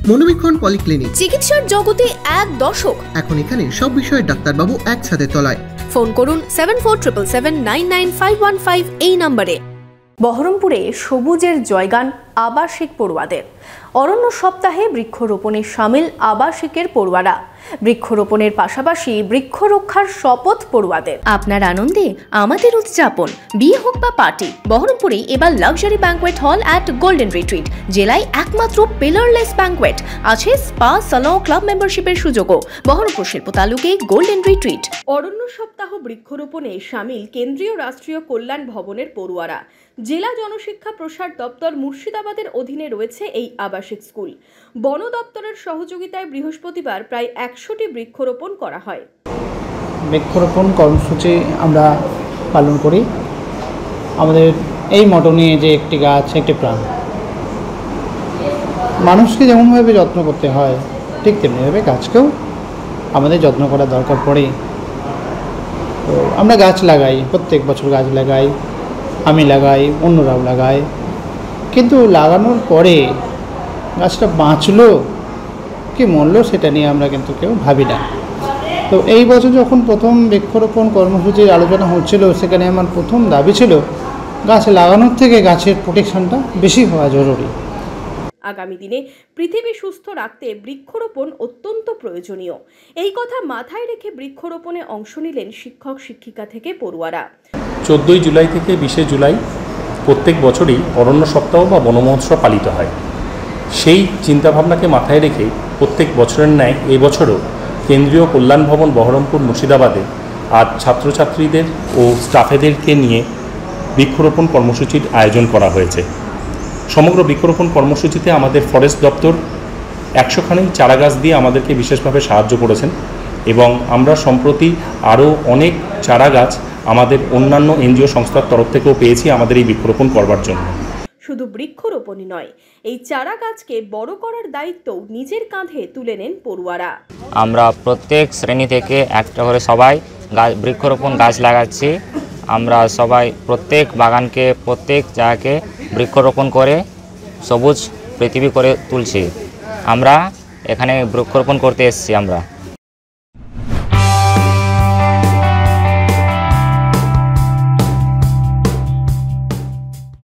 মনোবীক্ষণ polyclinic, চিকিৎসার জগতে এক দশক। এখন এখানে সব বিষয়ে ডাক্তারবাবু একসাথে তলায়। ফোন করুন 7477999515 এই নম্বরে। বহরমপুরে সবুজের জয়গান আবাসিক পড়ুয়াদের। অরণ্য সপ্তাহে বৃক্ষরোপণে সামিল আবাসিকের পড়ুয়ারা। বৃক্ষরোপণের পাশাপাশি বৃক্ষরক্ষার শপথ পড়ুয়াদের। আপনার আনন্দে আমাদের উদযাপন। বিয়ে হোক বা পার্টি, বহরমপুরে এবার luxury banquet hall at golden retreat. জেলায় একমাত্র পিলারলেস ব্যাঙ্কোয়েট। আছে স্পা, সালন, ক্লাব মেম্বারশিপের সুযোগও। বহরমপুর শিল্প তালুকে গোল্ডেন রিট্রিট। অরণ্য সপ্তাহ বৃক্ষরোপণে সামিল কেন্দ্রীয় রাষ্ট্রীয় কল্যাণ ভবনের পড়ুয়ারা। জেলা জনশিক্ষা প্রসার দপ্তর মুর্শিদাবাদের অধীনে রয়েছে এই আবাসিক স্কুল। বন দপ্তরের সহযোগিতায় বৃহস্পতিবার প্রায় 100টি বৃক্ষরোপণ করা হয়। বৃক্ষরোপণ কর্মসূচি আমরা পালন করি আমাদের এই মটো নিয়ে, যে একটি গাছ একটি প্রাণ। মানুষকে যেমনভাবে যত্ন করতে হয় ঠিক তেমনিভাবে গাছকেও আমাদের যত্ন করার দরকার পড়ে। তো আমরা গাছ লাগাই, প্রত্যেক বছর গাছ লাগাই, আমি লাগাই, অন্যরাও লাগায়, কিন্তু লাগানোর পরে গাছটা বাঁচলো কি মরলো সেটা নিয়ে আমরা কিন্তু কেউ ভাবি না। তো এই বছর যখন প্রথম বৃক্ষরোপণ কর্মসূচির আলোচনা হচ্ছিল, সেখানে আমার প্রথম দাবি ছিল গাছ লাগানোর থেকে গাছের প্রোটেকশনটা বেশি হওয়া জরুরি। আগামী দিনে পৃথিবী সুস্থ রাখতে বৃক্ষরোপণ অত্যন্ত প্রয়োজনীয়। এই কথা মাথায় রেখে বৃক্ষরোপণে অংশ নিলেন শিক্ষক শিক্ষিকা থেকে পড়ুয়ারা। 14 জুলাই থেকে 20 জুলাই প্রত্যেক বছরই অরণ্য সপ্তাহ বা বন মহোৎসব পালিত হয়। সেই চিন্তাভাবনাকে মাথায় রেখে প্রত্যেক বছরের ন্যায় এই বছরও কেন্দ্রীয় কল্যাণ ভবন বহরমপুর মুর্শিদাবাদে আজ ছাত্রছাত্রীদের ও স্টাফেদেরকে নিয়ে বৃক্ষরোপণ কর্মসূচির আয়োজন করা হয়েছে। সমগ্র বৃক্ষরোপণ কর্মসূচিতে আমাদের ফরেস্ট দপ্তর 100খানি চারা গাছ দিয়ে আমাদেরকে বিশেষভাবে সাহায্য করেছেন এবং আমরা সম্প্রতি আরও অনেক চারা গাছ আমাদের অন্যান্য এনজিও সংস্থার তরফ থেকেও পেয়েছি আমাদের এই বৃক্ষরোপণ করবার জন্য। শুধু বৃক্ষরোপণই নয়, এই চারা গাছকে বড় করার দায়িত্ব নিজের কাঁধে তুলে নেন পড়ুয়ারা। আমরা প্রত্যেক শ্রেণী থেকে একটা করে সবাই বৃক্ষরোপণ গাছ লাগাচ্ছি। আমরা সবাই প্রত্যেক বাগানকে, প্রত্যেক জায়গাকে বৃক্ষরোপণ করে সবুজ পৃথিবী করে তুলছি। আমরা এখানে বৃক্ষরোপণ করতে এসেছি আমরা।